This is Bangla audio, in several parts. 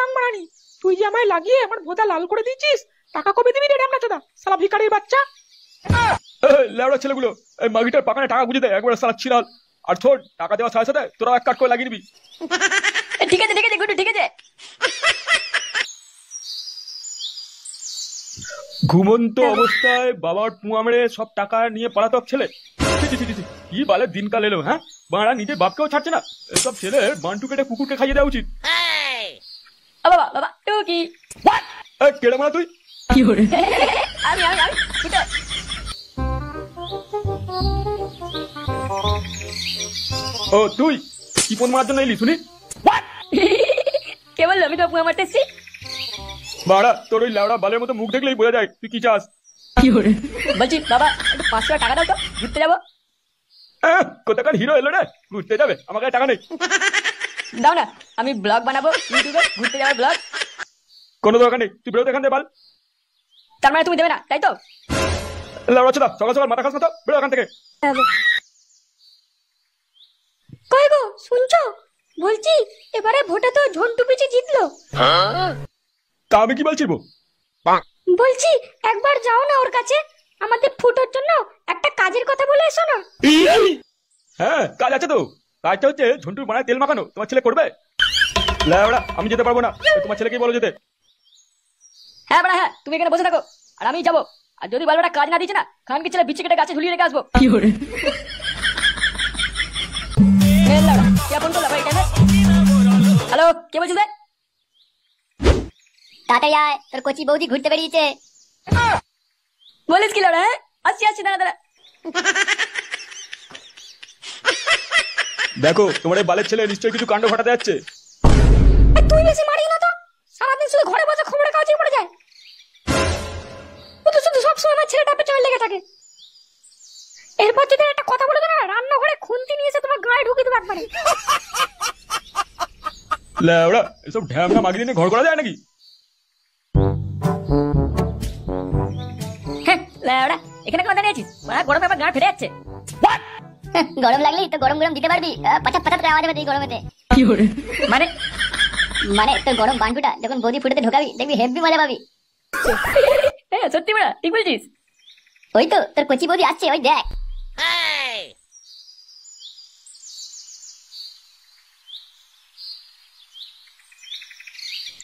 গান মারানি, তুই যে আমায় লাগিয়ে আমার ভোঁতা লাল করে দিয়েছিস, টাকা কবে দিবি রে ঢ্যামনা চোদা শালা ভিখারির বাচ্চা। লেওড়া ছেলেগুলো, এই মাগিটার পাকানে টাকা বুঝে দেয় একবার সালা ছিড়াল। আর থোড় টাকা দেওয়ার সাথে সাথে তোরা এক কাট করে লাগিয়ে দিবি। ঠিক আছে ঠিক আছে গুড্ডু, ঠিক আছে। ঘুমন্ত অবস্থায় বাবার পুয়া মেরে সব টাকা নিয়ে পালাতক ছেলে, কি বালে দিনকাল এলো। হ্যাঁ, বাড়া নিজের বাপকেও ছাড়ছে না। এসব ছেলের বান্টু কেটে কুকুরকে খাইয়ে দেওয়া উচিত। বাবা বাবা টুকি, কেড়ে মারা তুই। আমি আমি আমি ফুটো। ও তুই কি ফোন মারার জন্য এলি শুনি? কে বললো আমি তো পুয়া মারতে এসছি? বাড়া তোর ওই লেওড়া বালের মতো মুখ দেখলেই বোঝা যায় তুই কি চাস। বলছি বাবা একটু 500 টাকা দাও তো, ঘুরতে যাবো। কোথাকার হিরো এলো রে, ঘুরতে যাবে? আমার কাছে টাকা নেই। দাও না, আমি ব্লগ বানাবো ইউটিউবে, ঘুরতে যাবো ব্লগ। কোনো দরকার নেই, তুই বেরোতে এখান থেকে। বাল, তার মানে তুমি দেবে না তাই তো? লেওড়া ছোদা, সকাল সকাল মাথা খাস না তো, বেরো এখান থেকে। কই গো শুনছো? বলছি এবারে ভোটে তো ঝন্টু পিচি জিতলো। তা আমি কি বলছি? বলছি একবার যাও না ওর কাছে, আমাদের ফুটোর জন্য একটা কাজের কথা বলে এসো না। হ্যাঁ কাজ আছে তো, কাজটা হচ্ছে ঝন্টুর বানায় তেল মাখানো। তোমার ছেলে করবে? লেওড়া আমি যেতে পারবো না, তোমার ছেলেকেই বলো যেতে। হ্যাঁ বড়া হ্যাঁ, তুমি এখানে বসে থাকো আর আমি যাবো। আর যদি বালবাটা কাজ না দিচ্ছে না, খানকে ছেলে বিচি কেটে গাছে ঝুলিয়ে রেখে আসবো। হ্যালো, কে বলছিস? তাড়াতাড়ি আয়, তোর কচি বৌদি ঘুরতে বেরিয়েছে। বলিস কি লড়া? আসছি আসছি, দাঁড়া দাঁড়া। দেখো তোমার এই বালের ছেলে নিশ্চয়ই কিছু কাণ্ড ঘটাতে যাচ্ছে। তুই বেশি মারিস না তো, সারাদিন শুধু ঘরে বসে খবরের কাগজে পড়ে যায়। ও তো শুধু সবসময় আমার ছেলেটার পেছনে লেগে থাকে। এরপর যদি একটা কথা বলে তো না, রান্নাঘরে খুন্তি নিয়ে এসে তোমার গায়ে ঢুকিয়ে দেবো একবারে। লেওড়া এসব ঢ্যামনা মাগি নিয়ে ঘর করা যায় নাকি? লেওড়া এখানে কেন দাঁড়িয়ে আছিস? গরমে আবার গা ফেটে যাচ্ছে। গরম লাগলেই তো গরম গরম দিতে পারবি, পাচাপ পাচাপ করে আওয়াজ হবে এই গরমেতে। মানে মানে তোর গরম বান্টুটা যখন বৌদি ফুটেতে ঢোকাবি, দেখবি হেভি মজা পাবি। সত্যি বড়া ঠিক বলছিস। ওই তো তোর কচি বৌদি আসছে, ওই দেখ।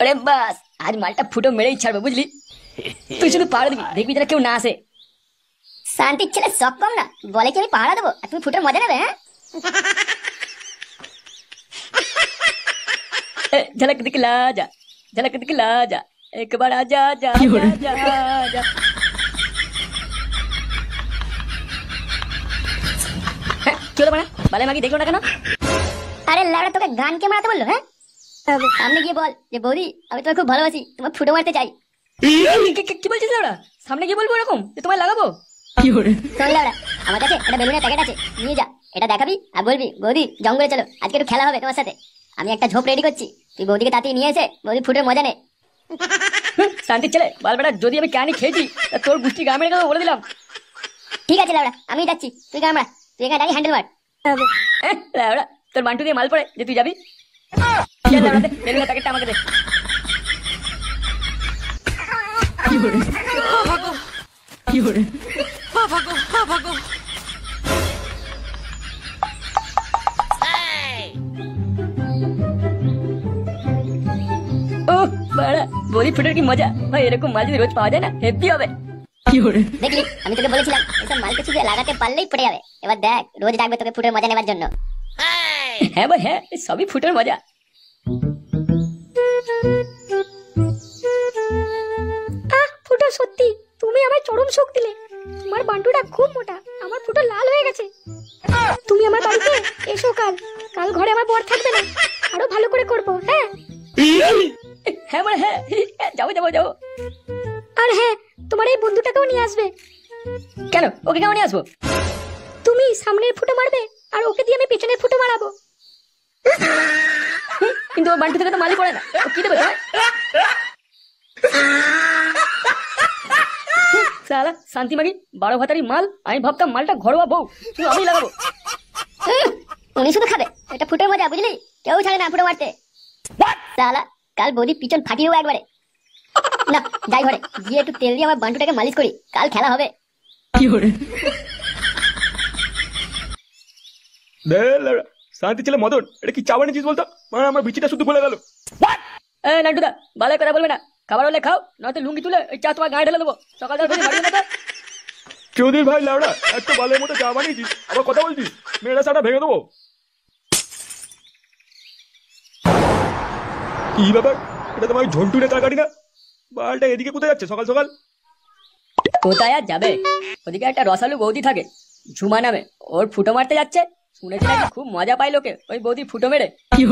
আরে বাস, আজ মালটা ফুটো মেরেই ছাড়বো বুঝলি। তুই শুধু পাহাড় দিবি, দেখবি যেন কেউ না আসে। শান্তির ছেলে সব কম না, বলে কি আমি পাহারা দেবো আর তুমি ফুটোর মজা নেবে? হ্যাঁ झलक दिखला जा, झलक दिखला जा, एक बार आजा जा जा जा। কি হলো মানে? বালে মাগি দেখলো না কেন? আরে লাউড়া তোকে গান কে মারাতে বললো? হ্যাঁ সামনে গিয়ে বল যে বৌদি আমি তোমায় খুব ভালোবাসি, তোমার ফুটো মারতে চাই। কি বলছিস লাউড়া? সামনে গিয়ে বলবো এরকম যে তোমায় লাগাবো? শোন লাউড়া, আমার কাছে একটা বেলুনের প্যাকেট আছে, নিয়ে যা। এটা দেখাবি আর বলবি বৌদি জঙ্গলে চলো, আজকে একটু খেলা হবে তোমার সাথে। আমি একটা ঝোপ রেডি করছি, তুই বৌদিকে তাড়িয়ে নিয়ে এসে বৌদি ফুটোর মজা নে। শান্তির ছেলে, বালবেটা যদি আমি ক্যানি খেয়েছি তোর গুষ্টি গ্রামের কথা বলে দিলাম। ঠিক আছে লাউড়া, আমি যাচ্ছি, তুই কামড়া, তুই এখানে দাঁড়িয়ে হ্যান্ডেল মার। লাউড়া তোর বান্টু দিয়ে মাল পড়ে যে তুই যাবি? বেলুনের প্যাকেটটা আমাকে দে। বলি ফুটের কি মজা ভাই, এরকম মাল যদি রোজ পাওয়া যায় না হেভি হবে। দেখলি আমি তোকে বলেছিলাম এসব মালকে শুধু লাগাতে পারলেই পড়ে যাবে। এবার দেখ রোজ ডাকবে তোকে ফুটের মজা নেবার জন্য। হ্যাঁ ভাই হ্যাঁ, সবই ফুটের মজা। ফুটো সত্যি তুমি আমায় চরম শোক দিলে। তোমার বান্টুটা খুব মোটা, আমার ফুটো লাল হয়ে গেছে। তুমি আমার বাড়িতে এসো কাল, কাল ঘরে আমার বর থাকবে না, আরো ভালো করে করবো। হ্যাঁ হ্যাঁ মানে হ্যাঁ, যাবো যাবো যাবো। আর হ্যাঁ তোমার এই বন্ধুটাকেও নিয়ে আসবে। কেন? ওকে কেমন নিয়ে আসবো? তুমি সামনের ফুটো মারবে আর ওকে দিয়ে আমি পেছনের ফুটো মারাবো। কিন্তু ও বান্টু থেকে তো মালই পড়ে না, ও কি দেবে তোমায়? শালা শান্তি মাগি 12 ভাতারি মাল, আমি ভাবতাম মালটা ঘরোয়া বউ, শুধু আমি লাগাবো। উনি শুধু খাবে, এটা ফুটোর মজা বুঝলি, কেউ ছাড়ে না ফুটো মারতে। শালা কাল বৌদি পিছন ফাটিয়েও একবারে। না যাই ঘরে গিয়ে একটু তেল দিয়ে আমার বান্টুটাকে মালিশ করি, কাল খেলা হবে। শান্তি ছেলে মদন, এটা কি চা বানিয়েছিস বলতো? মানে আমার বিচিটা শুধু বলে গেল। নান্টুদা ভালো করে বলবে না, খাবার হলে খাও, নয়তো লুঙ্গি তুলে ওই চা তোমার গায়ে ঢেলে দেবো। সকাল সকাল চৌধুরী ভাই লাউড়া, একটু বালের মতো চা বানিয়েছিস, আবার কথা বলছিস, মেয়েরা চাটা ভেঙে দেবো। কি ব্যাপার, এটা তোমার ঝন্টুরে তরকারি না? বালটা এদিকে কোথায় যাচ্ছে সকাল সকাল? কোথায় আর যাবে, ওদিকে একটা রসালু বৌদি থাকে ঝুমা নামে, ওর ফুটো মারতে যাচ্ছে। শুনেছি নাকি খুব মজা পায় লোকে ওই বৌদি ফুটো মেরে। কি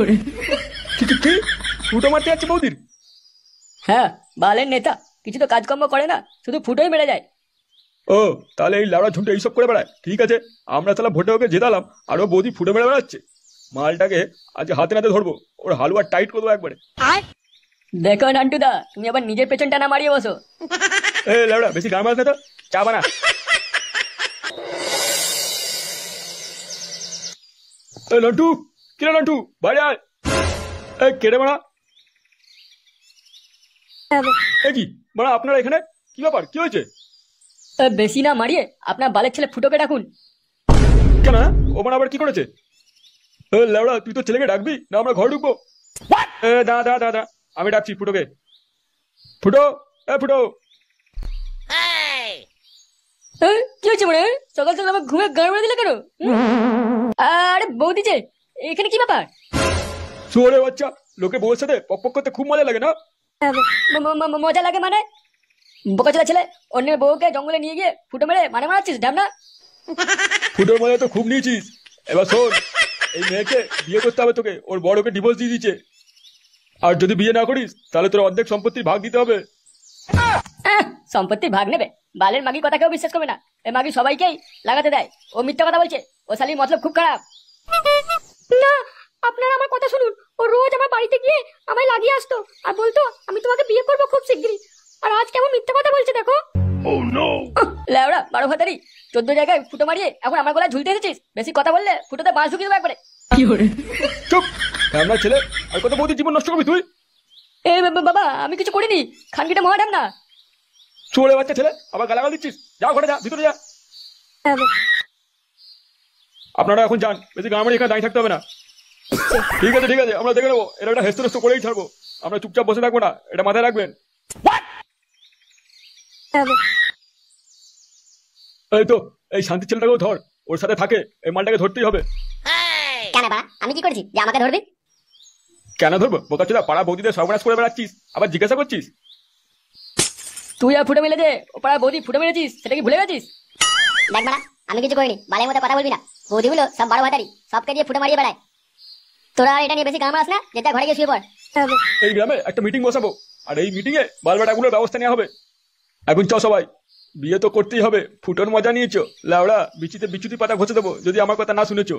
ফুটো মারতে যাচ্ছে বৌদির? হ্যাঁ, বালের নেতা, কিছু তো কাজকর্ম করে না, শুধু ফুটোই মেরে যায়। ও তাহলে এই লাউড়া ঝন্টু এইসব করে বেড়ায়? ঠিক আছে, আমরা তাহলে ভোটে ওকে জেতালাম আর ও বৌদি ফুটো মেরে বেড়াচ্ছে। মালটাকে আজ হাতে নাতে ধরবো, ওর হালুয়া টাইট করবো একবারে। দেখো নান্টুদা, তুমি আবার নিজের পেছনটা না মারিয়ে বসো। এ লাউড়া, বেশি গান মারছ না তো, চা বানা। লন্টু, কিরে লন্টু, বাইরে আয়। কেড়ে মারা কি মারা আপনারা এখানে? কি ব্যাপার, কি হয়েছে? বেশি না মারিয়ে আপনার বালের ছেলে ফুটোকে ডাকুন। কেন, ও মানে আবার কি করেছে? লেওড়া, তুই তো ছেলেকে ডাকবি না আমরা ঘর ঢুকবো? দাদা দাদা, আমি ডাকছি ফুটোকে। ফুটো, ফুটো। কি হয়েছে মানে? সকাল সকাল আমার ঘুমে গাড় মেরে দিলে কেন? আরে বৌদি যে, এখানে কি ব্যাপার? শুয়োরে বাচ্চা, লোকে বউয়ের সাথে পক পক করতে খুব মজা লাগে না? মজা লাগে মানে? বোকাচোদা ছেলে, অন্যের বউকে জঙ্গলে নিয়ে গিয়ে ফুটো মেরে মানে মারাচ্ছিস ঢ্যামনা? ফুটোর মজা তো খুব নিয়েছিস, এবার শোন, এই মেয়েকে বিয়ে করতে হবে তোকে, ওর বড়কে ডিভোর্স দিয়ে দিচ্ছে। আর যদি বিয়ে না করিস তাহলে তোর অর্ধেক সম্পত্তির ভাগ দিতে হবে। সম্পত্তির ভাগ নেবে? বালের মাগি কথা কেউ বিশ্বাস করবে না, এই মাগি সবাইকেই লাগাতে দেয়। ও মিথ্যা কথা বলছে, ও শালির মতলব খুব খারাপ। না, আপনারা আমার কথা শুনুন। ও রোজ আমার বাড়িতে গিয়ে আমায় লাগিয়ে আসতো আর বলতো আমি তোমাকে বিয়ে করবো খুব শিগগিরই। আর আজ কেমন মিথ্যা কথা বলছে দেখো। লেওড়া 12 ভাতারি, 14 জায়গায় ফুটো মারিয়ে এখন আমার গলায় ঝুলতে এসেছিস। বেশি কথা বললে ফুটোতে বাঁশ ঢুকিয়ে দেবো একবারে। চুপ, আমার ছেলে, আর কত বৌদির জীবন নষ্ট করবি তুই? এ বাবা, আমি কিছু করিনি, খানকিটা মহা ঢ্যামনা। শুয়োরে বাচ্চা ছেলে, আবার গালাগাল দিচ্ছিস। যা ঘরে যা, ভিতরে যা। আপনারা এখন যান, বেশি গাড়ি এখানে দাঁড়িয়ে থাকতে হবে না। ঠিক আছে ঠিক আছে, আমরা দেখে নেবো, এটা একটা হেস্তনেস্ত করেই ছাড়বো। আমরা চুপচাপ বসে থাকবো না, এটা মাথায় রাখবেন। এই তো, এই শান্তি ছেলেটাকেও ধর, ওর সাথে থাকে, এই মালটাকে ধরতেই হবে। কেন বাড়া, আমি কি করেছি যে আমাকে ধরবি? কেন ধরবো বোকাচোদা, পাড়া বৌদিদের সর্বনাশ করে বেড়াচ্ছিস, আবার জিজ্ঞাসা করছিস? তুই আর ফুটো মেলে যে ও পাড়া বৌদি ফুটো মেরেছিস, সেটা কি ভুলে গেছিস? দেখ বাড়া, আমি কিছু করিনি, বালের মতো কথা বলবি না। বৌদিগুলো সব 12 ভাতারি, সবকে দিয়ে ফুটো মারিয়ে বেড়ায়। তোরা এটা নিয়ে বেশি গান মারাস না, যেটা ঘরে গিয়ে শুয়ে পড়। এই গ্রামে একটা মিটিং বসাবো, আর এই মিটিং এ বালবাটাগুলোর ব্যবস্থা নেওয়া হবে। এখন চ সবাই, বিয়ে তো করতেই হবে। ফুটোর মজা নিয়েছো, লাউড়া বিচিতে বিচুতি পাতা ঘষে দেবো যদি আমার কথা না শুনেছো।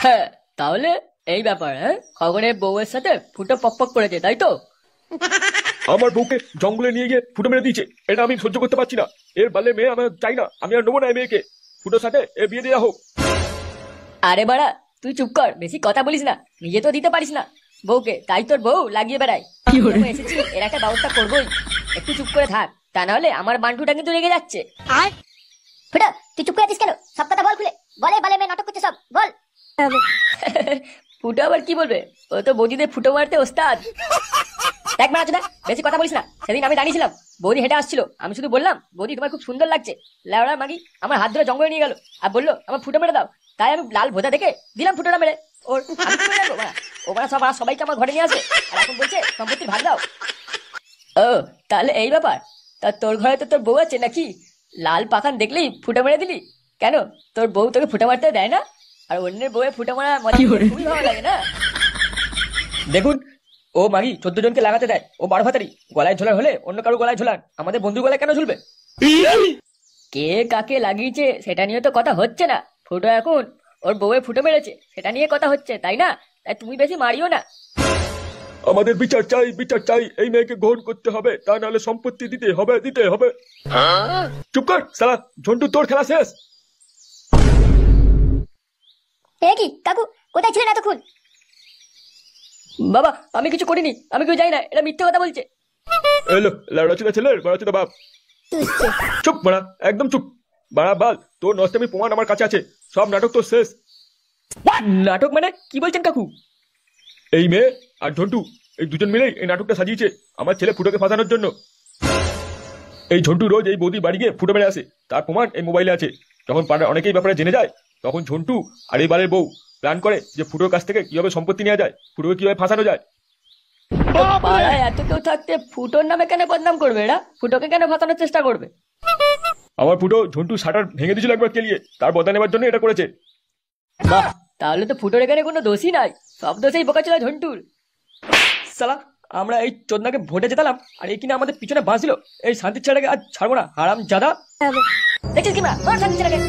হ্যাঁ, তাহলে এই ব্যাপার। হ্যাঁ, খগনের বউয়ের সাথে ফুটো পক পক করেছে, তাই তো? আমার বউকে জঙ্গলে নিয়ে গিয়ে ফুটো মেরে দিয়েছে, এটা আমি সহ্য করতে পারছি না। এর বালে মেয়ে আমি চাই না, আমি আর নেবো না এই মেয়েকে। ফুটোর সাথে এ বিয়ে দেওয়া হোক। আরে বাড়া, তুই চুপ কর, বেশি কথা বলিস না, নিজে তো দিতে পারিস না বউকে, তাই তোর বউ লাগিয়ে বেড়ায়। এসেছি, এর একটা ব্যবস্থা করবোই, একটু চুপ করে থাক, তা না হলে আমার বান্টুটা কিন্তু রেগে যাচ্ছে। ফুটো, তুই চুপ করে আছিস কেন? সব কথা বল খুলে। বলে বালে মেয়ে নাটক করছে সব, বল। ফুটো আবার কি বলবে? ও তো বৌদিদের ফুটো মারতে ওস্তাদ। দেখ মারাচোদা, বেশি কথা বলিস না। সেদিন আমি দাঁড়িয়েছিলাম, বৌদি হেঁটে আসছিল, আমি শুধু বললাম বৌদি তোমার খুব সুন্দর লাগছে। লেওড়ার মাগি আমার হাত ধরে জঙ্গলে নিয়ে গেল আর বললো আমার ফুটো মেরে দাও। তাই আমি লাল ভোজা দেখে দিলাম ফুটোটা মেরে। ওর আমি কি করে জানবো বাড়া? ও বাড়া সবাইকে আমার ঘরে নিয়ে আসবে আর এখন বলছে সম্পত্তির ভাগ দাও। ও তাহলে এই ব্যাপার? তা তোর ঘরে তো তোর বউ আছে নাকি? লাল পাখান দেখলেই ফুটো মেরে দিলি কেন? তোর বউ তোকে ফুটো মারতে দেয় না? আর অন্যের বউয়ে ফুটো মারা মজা খুবই ভালো লাগে না? দেখুন, ও মাগি 14 জনকে লাগাতে দেয়, ও 12 ভাতারি। গলায় ঝোলার হলে অন্য কারো গলায় ঝোলান, আমাদের বন্ধুর গলায় কেন ঝুলবে? কে কাকে লাগিয়েছে সেটা নিয়ে তো কথা হচ্ছে না। ফুটো এখন ওর বউয়ে ফুটো মেরেছে, সেটা নিয়ে কথা হচ্ছে, তাই না? তাই তুমি বেশি মারিও না। আমাদের বিচার চাই, বিচার চাই। এই মেয়েকে গ্রহণ করতে হবে, তা নাহলে সম্পত্তি দিতে হবে, দিতে হবে। চুপ কর সালা ঝন্টু, তোর খেলা শেষ। এ কি কাকু, কোথায় ছিলেন এতক্ষণ? বাবা আমি কিছু করিনি, আমি কেউ যাই না, এটা মিথ্যে কথা বলছে। এলো লাউড়া চুদা ছেলের বাড়া চুদা বাপ। চুপ বাড়া, একদম চুপ বাড়া। বাল তোর নষ্টামি প্রমাণ আমার কাছে আছে, সব নাটক তোর শেষ। নাটক মানে কি বলছেন কাকু? এই মেয়ে আর ঝন্টু, এই দুজন মিলেই এই নাটকটা সাজিয়েছে আমার ছেলে ফুটোকে ফাঁসানোর জন্য। এই ঝন্টু রোজ এই বৌদি বাড়ি গিয়ে ফুটো মেরে আসে, তার প্রমাণ এই মোবাইলে আছে। যখন পাড়ার অনেকেই ব্যাপারে জেনে যায়, তখন ঝন্টু আর এই বাড়ির বউ প্ল্যান করে যে ফুটোর কাছ থেকে কিভাবে সম্পত্তি নেওয়া যায়, ফুটোকে কিভাবে ফাঁসানো যায়। পাড়ায় এত কেউ থাকতে ফুটোর নামে কেন বদনাম করবে এরা? ফুটোকে কেন ফাঁসানোর চেষ্টা করবে? আমার ফুটো ঝন্টু শাটার ভেঙে দিয়েছিল একবার কেলিয়ে, তার বদলা নেবার জন্য এটা করেছে। বাহ, তাহলে তো ফুটোর এখানে কোনো দোষই নাই, সব দোষেই বোকাচোদা ঝন্টুর। সালা, আমরা এই চোদনাকে ভোটে জেতালাম আর এই কিনা আমাদের পিছনে বাঁচছিল। এই শান্তির ছেলেটাকে আজ ছাড়বো না, হারাম জাদা। দেখছিস কি না, মার শান্তি ছেলেকে।